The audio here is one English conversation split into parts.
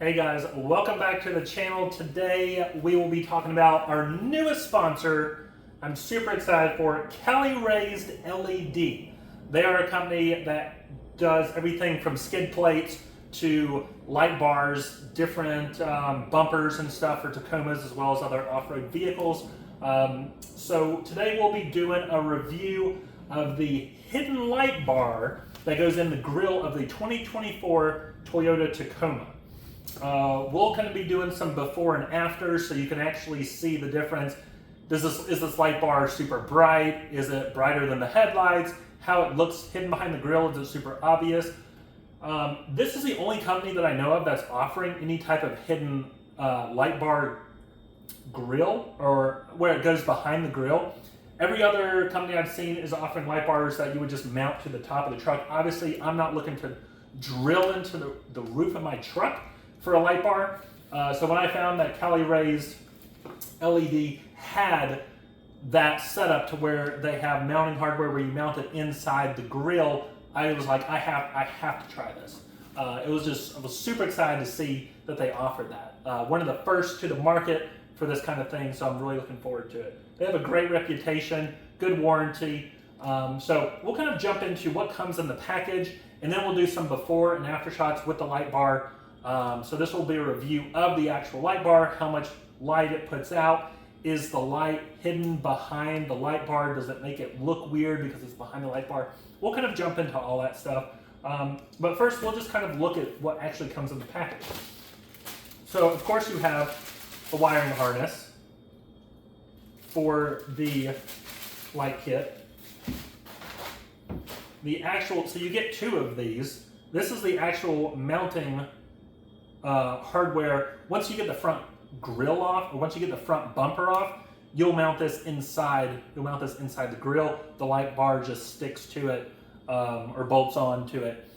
Hey guys, welcome back to the channel. Today we will be talking about our newest sponsor. I'm super excited for it, Cali Raised LED. They are a company that does everything from skid plates to light bars, different bumpers and stuff for Tacomas as well as other off-road vehicles. So today we'll be doing a review of the hidden light bar that goes in the grille of the 2024 Toyota Tacoma. We'll kind of be doing some before and after so you can actually see the difference. Is this light bar super bright? Is it brighter than the headlights? How it looks hidden behind the grille, is it super obvious? This is the only company that I know of that's offering any type of hidden light bar grille, or where it goes behind the grille. Every other company I've seen is offering light bars that you would just mount to the top of the truck. Obviously, I'm not looking to drill into the roof of my truck for a light bar. So when I found that Cali Raised LED had that setup to where they have mounting hardware where you mount it inside the grille, I was like, I have to try this. I was super excited to see that they offered that. One of the first to the market for this kind of thing, so I'm really looking forward to it. They have a great reputation, good warranty. So we'll kind of jump into what comes in the package, and then we'll do some before and after shots with the light bar. So this will be a review of the actual light bar, how much light it puts out. Is the light hidden behind the light bar? Does it make it look weird because it's behind the light bar? We'll kind of jump into all that stuff. But first, we'll just kind of look at what actually comes in the package. So, of course, you have a wiring harness for the light kit. So you get two of these. This is the actual mounting hardware. Once you get the front grill off, or once you get the front bumper off, you'll mount this inside the grill. The light bar just sticks to it or bolts on to it,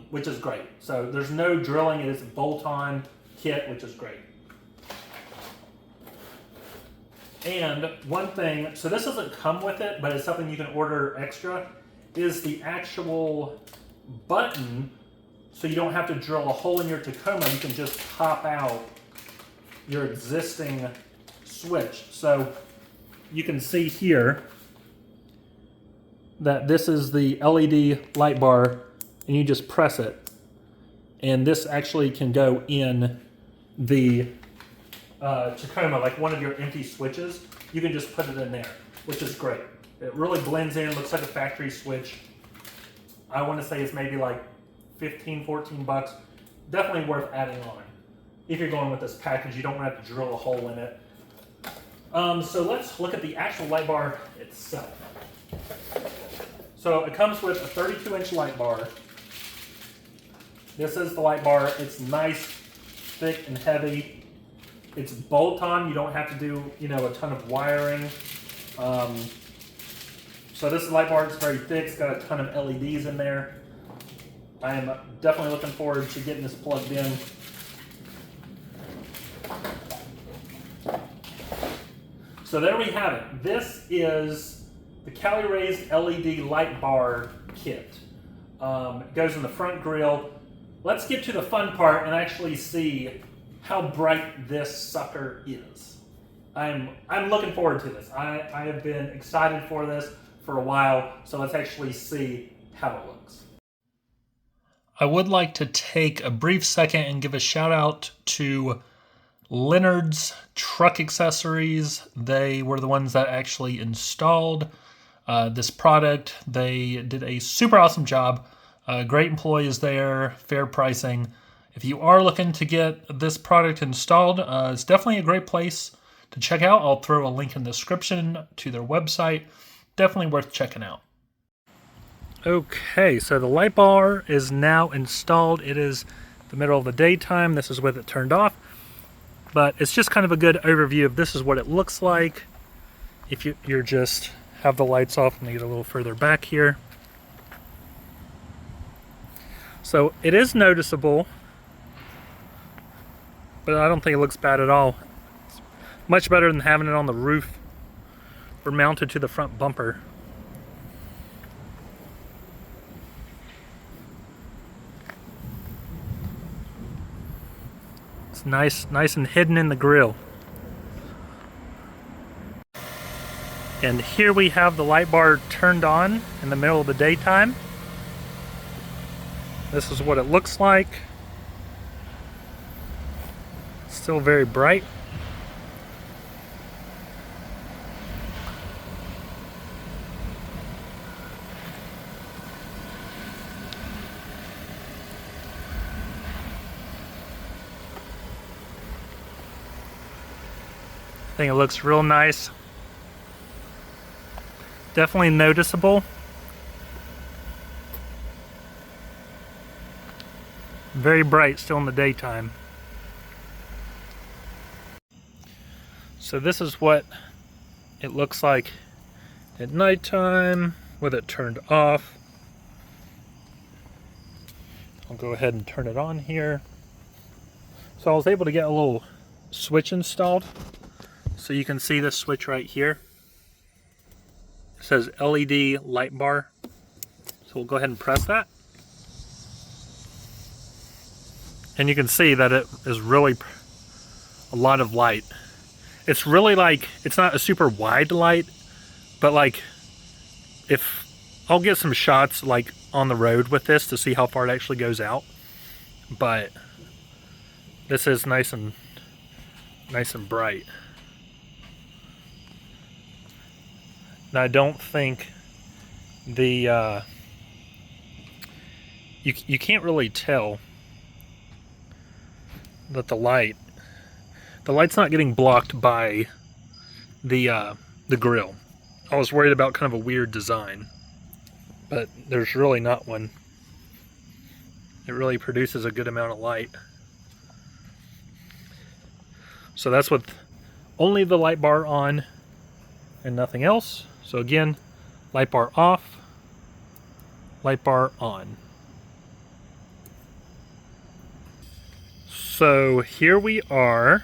which is great. So there's no drilling. It is a bolt-on kit, which is great. And one thing, so this doesn't come with it, but it's something you can order extra, is the actual button. So you don't have to drill a hole in your Tacoma. You can just pop out your existing switch. So you can see here that this is the LED light bar, and you just press it. And this actually can go in the Tacoma, like one of your empty switches. You can just put it in there, which is great. It really blends in, looks like a factory switch. I want to say it's maybe like 15, 14 bucks. Definitely worth adding on. If you're going with this package, you don't want to have to drill a hole in it. So let's look at the actual light bar itself. So it comes with a 32-inch light bar. This is the light bar. It's nice, thick, and heavy. It's bolt-on. You don't have to do, a ton of wiring. So this light bar is very thick. It's got a ton of LEDs in there. I am definitely looking forward to getting this plugged in. So there we have it. This is the Cali Raised LED light bar kit. It goes in the front grille. Let's get to the fun part and actually see how bright this sucker is. I'm looking forward to this. I have been excited for this for a while, so let's actually see how it looks. I would like to take a brief second and give a shout out to Leonard's Truck Accessories. They were the ones that actually installed this product. They did a super awesome job. Great employees there, fair pricing. If you are looking to get this product installed, it's definitely a great place to check out. I'll throw a link in the description to their website. Definitely worth checking out. Okay, so the light bar is now installed. It is the middle of the daytime. This is with it turned off. But it's just kind of a good overview of this is what it looks like. If you're just have the lights off, and get a little further back here. So it is noticeable, but I don't think it looks bad at all. It's much better than having it on the roof or mounted to the front bumper. It's nice and hidden in the grille. And here we have the light bar turned on in the middle of the daytime. This is what it looks like. Still very bright. I think it looks real nice. Definitely noticeable. Very bright still in the daytime. So this is what it looks like at nighttime with it turned off. I'll go ahead and turn it on here. So I was able to get a little switch installed. So you can see this switch right here. It says LED light bar. So we'll go ahead and press that. And you can see that it is really a lot of light. It's really like, it's not a super wide light, but like if I'll get some shots like on the road with this to see how far it actually goes out. But this is nice and bright. Now I don't think the you can't really tell that the light's not getting blocked by the grille. I was worried about kind of a weird design, but there's really not one. It really produces a good amount of light. So that's with only the light bar on and nothing else. So again, light bar off, light bar on. So here we are.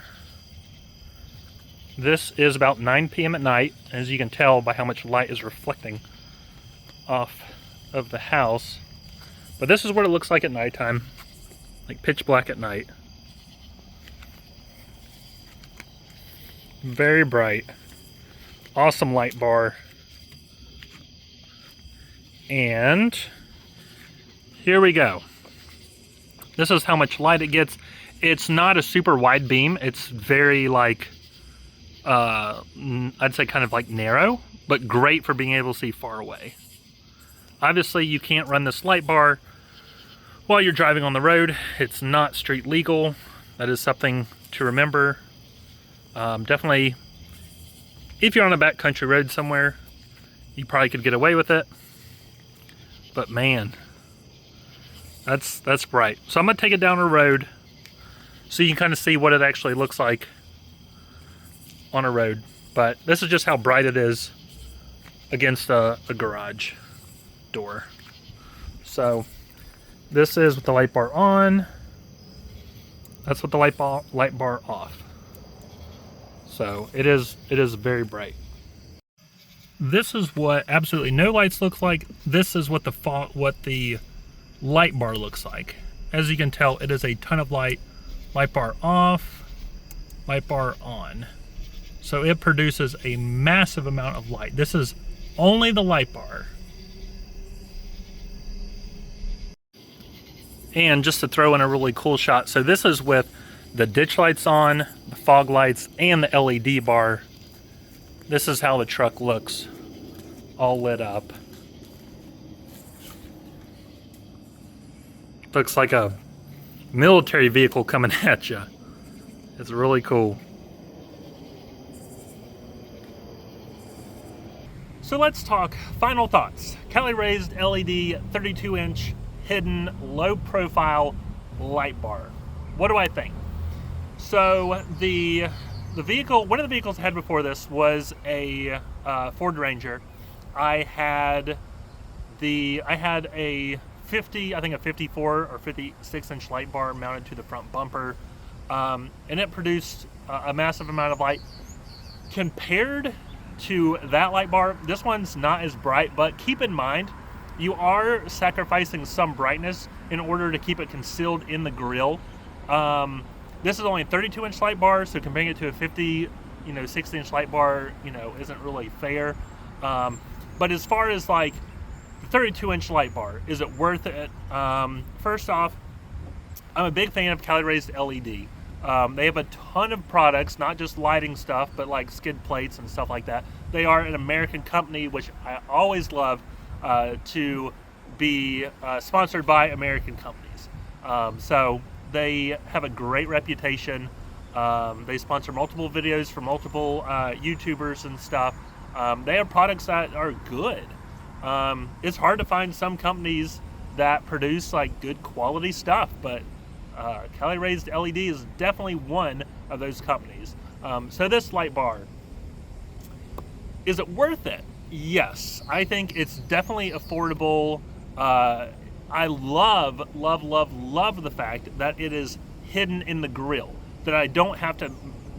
This is about 9 p.m. at night, as you can tell by how much light is reflecting off of the house. But this is what it looks like at nighttime, like pitch black at night. Very bright, awesome light bar. And here we go. This is how much light it gets. It's not a super wide beam. It's very like, I'd say kind of like narrow, but great for being able to see far away. Obviously you can't run this light bar while you're driving on the road. It's not street legal. That is something to remember. Definitely, if you're on a backcountry road somewhere, you probably could get away with it. But man, that's bright. So I'm gonna take it down a road so you can kind of see what it actually looks like on a road. But this is just how bright it is against a garage door. So this is with the light bar on. That's with the light bar off. So it is very bright. This is what absolutely no lights look like. This is what the light bar looks like. As you can tell, it is a ton of light. Light bar off, light bar on. So it produces a massive amount of light. This is only the light bar. And just to throw in a really cool shot, so this is with the ditch lights on, the fog lights, and the LED bar. This is how the truck looks, all lit up. Looks like a military vehicle coming at you. It's really cool. So let's talk final thoughts. Cali Raised LED 32-inch hidden low profile light bar. What do I think? So the vehicle, one of the vehicles I had before this was a Ford Ranger. I had a 54 or 56 inch light bar mounted to the front bumper, and it produced a massive amount of light. Compared to that light bar, this one's not as bright, but keep in mind you are sacrificing some brightness in order to keep it concealed in the grille. This is only a 32-inch light bar, so comparing it to a 50, 60-inch light bar, isn't really fair. But as far as like the 32-inch light bar, is it worth it? First off, I'm a big fan of Cali Raised LED. They have a ton of products, not just lighting stuff, but like skid plates and stuff like that. They are an American company, which I always love to be sponsored by American companies. So they have a great reputation. They sponsor multiple videos for multiple YouTubers and stuff. They have products that are good. It's hard to find some companies that produce like good quality stuff, but Cali Raised LED is definitely one of those companies. So this light bar, is it worth it? Yes, I think it's definitely affordable. I love the fact that it is hidden in the grill, that I don't have to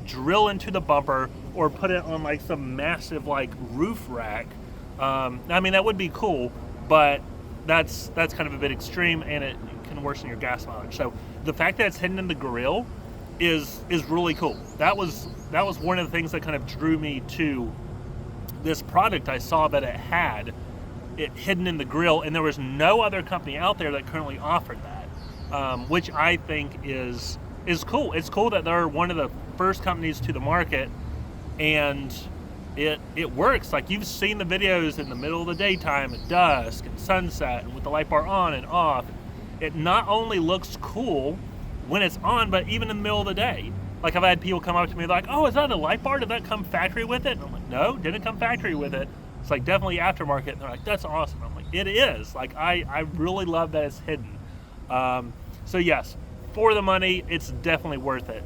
drill into the bumper or put it on like some massive like roof rack. I mean, that would be cool, but that's kind of a bit extreme, and it can worsen your gas mileage. So the fact that it's hidden in the grill is really cool. That was one of the things that kind of drew me to this product. I saw that it had it hidden in the grill, and there was no other company out there that currently offered that, which I think is cool. It's cool that they're one of the first companies to the market, and it works. Like, you've seen the videos in the middle of the daytime, at dusk and sunset, and with the light bar on and off. It not only looks cool when it's on, but even in the middle of the day. Like, I've had people come up to me like, "Oh, is that a light bar? Did that come factory with it?" And I'm like, "No, didn't come factory with it. It's like definitely aftermarket." And they're like, "That's awesome." I'm like, "It is." Like, I really love that it's hidden. So yes, for the money, it's definitely worth it.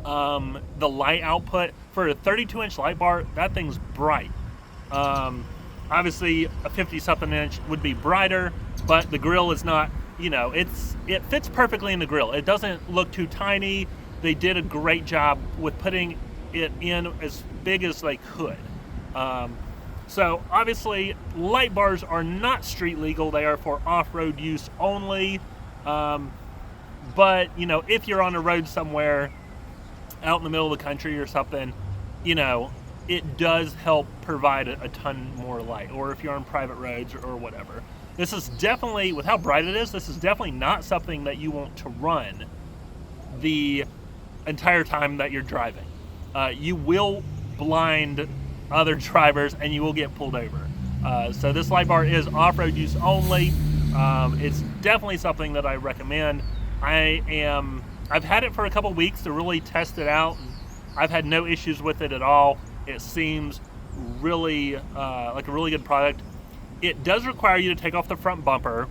The light output for a 32-inch light bar, that thing's bright. Obviously, a 50-something inch would be brighter, but the grill is not. It fits perfectly in the grill. It doesn't look too tiny. They did a great job with putting it in as big as they could. So obviously, light bars are not street legal. They are for off-road use only. But if you're on a road somewhere out in the middle of the country or something, it does help provide a ton more light. Or if you're on private roads or whatever. This is definitely, with how bright it is, this is definitely not something that you want to run the entire time that you're driving. You will blind other drivers and you will get pulled over. So this light bar is off-road use only. It's definitely something that I recommend. I've had it for a couple weeks to really test it out. I've had no issues with it at all. It seems really like a really good product. It does require you to take off the front bumper.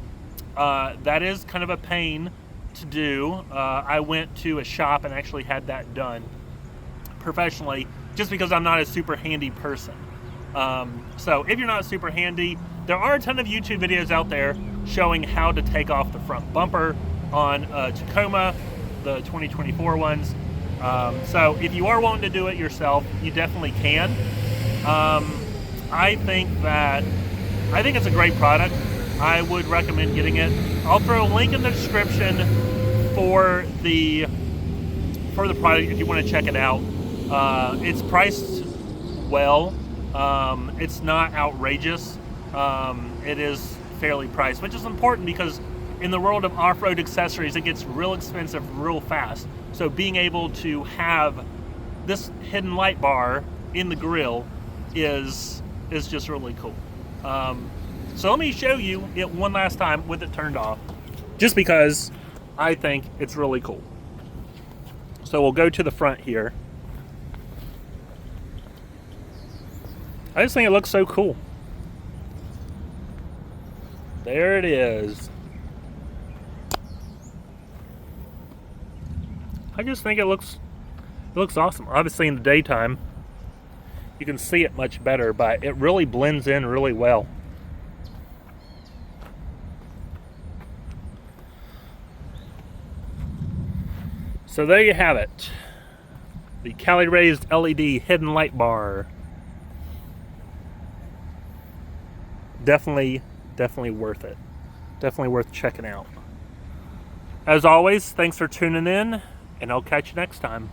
That is kind of a pain to do. I went to a shop and actually had that done professionally, just because I'm not a super handy person. So if you're not super handy, there are a ton of YouTube videos out there showing how to take off the front bumper on Tacoma, the 2024 ones. So if you are wanting to do it yourself, you definitely can. I think it's a great product. I would recommend getting it. I'll throw a link in the description for the product if you want to check it out. It's priced well. It's not outrageous. It is fairly priced, which is important because in the world of off-road accessories, it gets real expensive real fast. So being able to have this hidden light bar in the grill is just really cool. So let me show you it one last time with it turned off, just because I think it's really cool. So we'll go to the front here. I just think it looks so cool. There it is. I just think it looks awesome. Obviously in the daytime you can see it much better, but it really blends in really well. So there you have it. The Cali Raised LED hidden light bar. Definitely worth it. Definitely worth checking out. As always, thanks for tuning in. and I'll catch you next time.